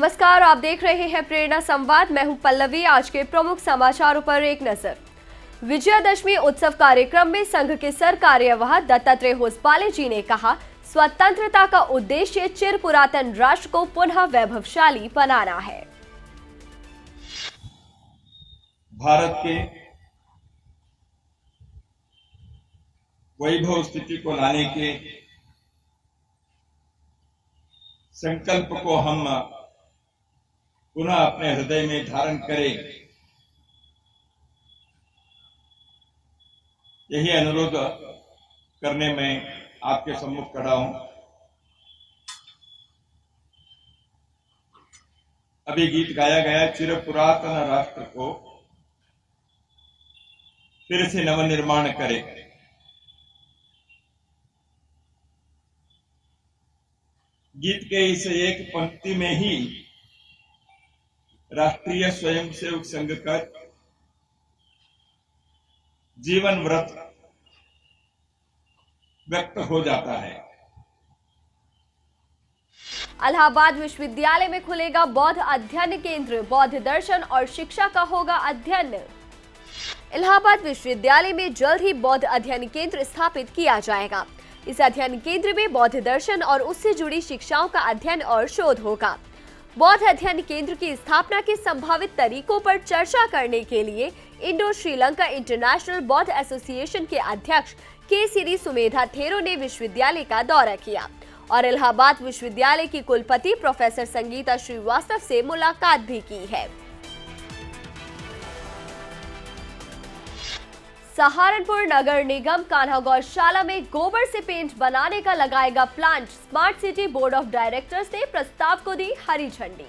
नमस्कार, आप देख रहे हैं प्रेरणा संवाद। मैं हूं पल्लवी। आज के प्रमुख समाचारों पर एक नजर। विजयादशमी उत्सव कार्यक्रम में संघ के सर कार्यवाह दत्तात्रेय होसबाले जी ने कहा, स्वतंत्रता का उद्देश्य चिर पुरातन राष्ट्र को पुनः वैभवशाली बनाना है। भारत के वैभव स्थिति को लाने के संकल्प को हम पुनः अपने हृदय में धारण करें, यही अनुरोध करने में आपके सम्मुख खड़ा हूं। अभी गीत गाया गया, चिर पुरातन राष्ट्र को फिर से नवनिर्माण करे। गीत के इस एक पंक्ति में ही राष्ट्रीय स्वयंसेवक संघ का जीवन व्रत व्यक्त हो जाता है। इलाहाबाद विश्वविद्यालय में खुलेगा बौद्ध अध्ययन केंद्र, बौद्ध दर्शन और शिक्षा का होगा अध्ययन। इलाहाबाद विश्वविद्यालय में जल्द ही बौद्ध अध्ययन केंद्र स्थापित किया जाएगा। इस अध्ययन केंद्र में बौद्ध दर्शन और उससे जुड़ी शिक्षाओं का अध्ययन और शोध होगा। बौद्ध अध्ययन केंद्र की स्थापना के संभावित तरीकों पर चर्चा करने के लिए इंडो श्रीलंका इंटरनेशनल बौद्ध एसोसिएशन के अध्यक्ष के सिरी सुमेधा थेरो ने विश्वविद्यालय का दौरा किया और इलाहाबाद विश्वविद्यालय की कुलपति प्रोफेसर संगीता श्रीवास्तव से मुलाकात भी की है। सहारनपुर नगर निगम कान्हा गौशाला में गोबर से पेंट बनाने का लगाएगा plant. Smart city board of directors ने प्रस्ताव को दी हरी झंडी।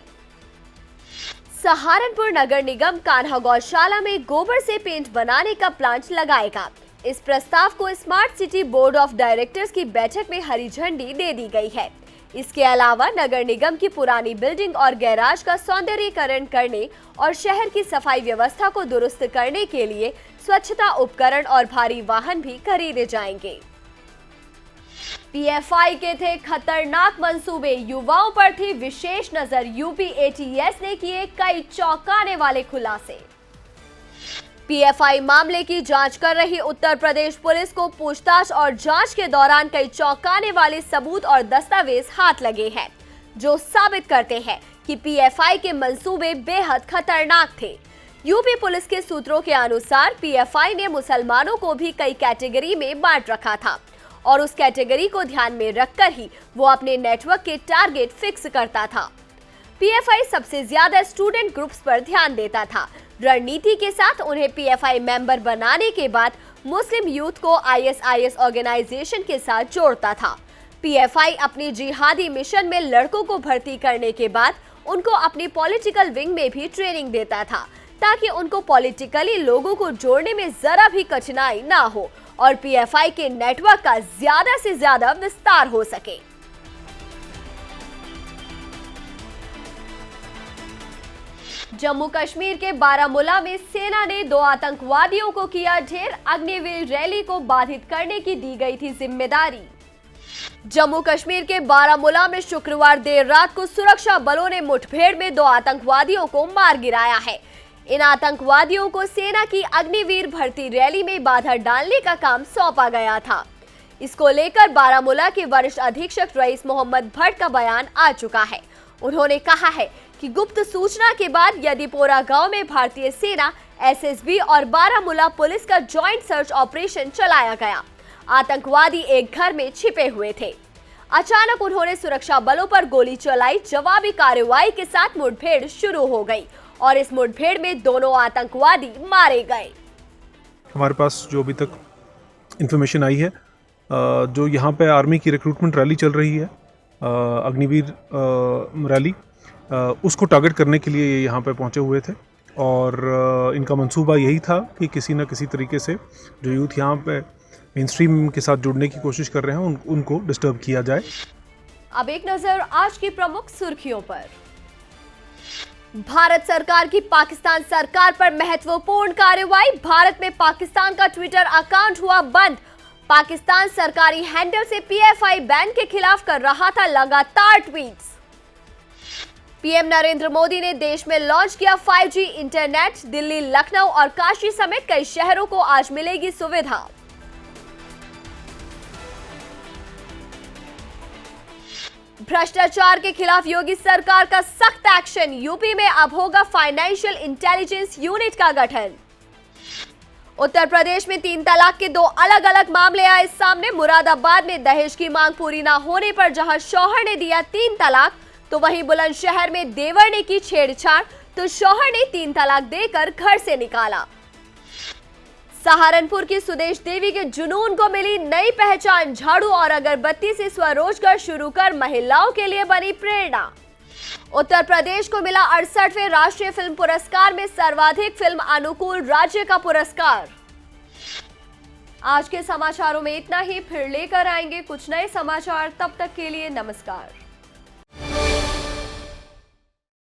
सहारनपुर नगर निगम कान्हा गौशाला में गोबर से पेंट बनाने का प्लांट लगाएगा। इस प्रस्ताव को smart city board of directors की बैठक में हरी झंडी दे दी गई है। इसके अलावा नगर निगम की पुरानी बिल्डिंग और गैराज का सौंदर्यीकरण करने और शहर की सफाई व्यवस्था को दुरुस्त करने के लिए स्वच्छता उपकरण और भारी वाहन भी खरीदे जाएंगे। पीएफआई के थे खतरनाक मंसूबे, युवाओं पर थी विशेष नजर। यूपी एटीएस ने किए कई चौंकाने वाले खुलासे। पीएफआई मामले की जांच कर रही उत्तर प्रदेश पुलिस को पूछताछ और जांच के दौरान कई चौंकाने वाले सबूत और दस्तावेज हाथ लगे हैं, जो साबित करते हैं कि पीएफआई के मंसूबे बेहद खतरनाक थे। यूपी पुलिस के सूत्रों के अनुसार पीएफआई ने मुसलमानों को भी कई कैटेगरी में बांट रखा था और उस कैटेगरी को ध्यान में रखकर ही वो अपने नेटवर्क के टारगेट फिक्स करता था। पीएफआई सबसे ज्यादा स्टूडेंट ग्रुप्स पर ध्यान देता था। रणनीति के साथ उन्हें पीएफआई मेंबर बनाने के बाद मुस्लिम यूथ को आईएसआईएस ऑर्गेनाइजेशन के साथ जोड़ता था। पीएफआई अपनी जिहादी मिशन में लड़कों को भर्ती करने के बाद उनको अपनी पॉलिटिकल विंग में भी ट्रेनिंग देता था, ताकि उनको पॉलिटिकली लोगों को जोड़ने में जरा भी कठिनाई ना हो और पीएफआई के नेटवर्क का ज्यादा से ज्यादा विस्तार हो सके। जम्मू कश्मीर के बारामूला में सेना ने 2 आतंकवादियों को किया ढेर। अग्निवीर रैली को बाधित करने की दी गई थी जिम्मेदारी। जम्मू कश्मीर के बारामूला में शुक्रवार देर रात को सुरक्षा बलों ने मुठभेड़ में 2 आतंकवादियों को मार गिराया है। इन आतंकवादियों को सेना की अग्निवीर भर्ती रैली में बाधा डालने का काम सौंपा गया था। इसको लेकर बारामूला के वरिष्ठ अधीक्षक रईस मोहम्मद भट्ट का बयान आ चुका है। उन्होंने कहा है कि गुप्त सूचना के बाद यदीपोरा गांव में भारतीय सेना, एसएसबी और बारामूला पुलिस का ज्वाइंट सर्च ऑपरेशन चलाया गया। आतंकवादी एक घर में छिपे हुए थे। अचानक उन्होंने सुरक्षा बलों पर गोली चलाई। जवाबी कार्रवाई के साथ मुठभेड़ शुरू हो गई और इस मुठभेड़ में दोनों आतंकवादी मारे गए। हमारे पास जो अभी तक इंफॉर्मेशन आई है, जो यहाँ पे आर्मी की रिक्रूटमेंट रैली चल रही है, अग्निवीर रैली, उसको टारगेट करने के लिए ये यहाँ पे पहुँचे हुए थे और इनका मंसूबा यही था कि किसी न किसी तरीके से जो यूथ यहाँ पे मेन स्ट्रीम के साथ जुड़ने की कोशिश कर रहे हैं उनको डिस्टर्ब किया जाए। अब एक नजर आज की प्रमुख सुर्खियों पर। भारत सरकार की पाकिस्तान सरकार पर महत्वपूर्ण कार्रवाई। भारत में पाकिस्तान का ट्विटर अकाउंट हुआ बंद। पाकिस्तान सरकारी हैंडल से पीएफआई बैन के खिलाफ कर रहा था लगातार ट्वीट्स। पीएम नरेंद्र मोदी ने देश में लॉन्च किया 5G इंटरनेट। दिल्ली, लखनऊ और काशी समेत कई शहरों को आज मिलेगी सुविधा। भ्रष्टाचार के खिलाफ योगी सरकार का सख्त एक्शन। यूपी में अब होगा फाइनेंशियल इंटेलिजेंस यूनिट का गठन। उत्तर प्रदेश में 3 तलाक के 2 अलग अलग मामले आए सामने। मुरादाबाद में दहेज की मांग पूरी न होने पर जहां शौहर ने दिया 3 तलाक, तो वहीं बुलंदशहर में देवर ने की छेड़छाड़, तो शौहर ने 3 तलाक देकर घर से निकाला। सहारनपुर की सुदेश देवी के जुनून को मिली नई पहचान। झाड़ू और अगरबत्ती से स्वरोजगार शुरू कर महिलाओं के लिए बनी प्रेरणा। उत्तर प्रदेश को मिला 68वें राष्ट्रीय फिल्म पुरस्कार में सर्वाधिक फिल्म अनुकूल राज्य का पुरस्कार। आज के समाचारों में इतना ही। फिर लेकर आएंगे कुछ नए समाचार। तब तक के लिए नमस्कार।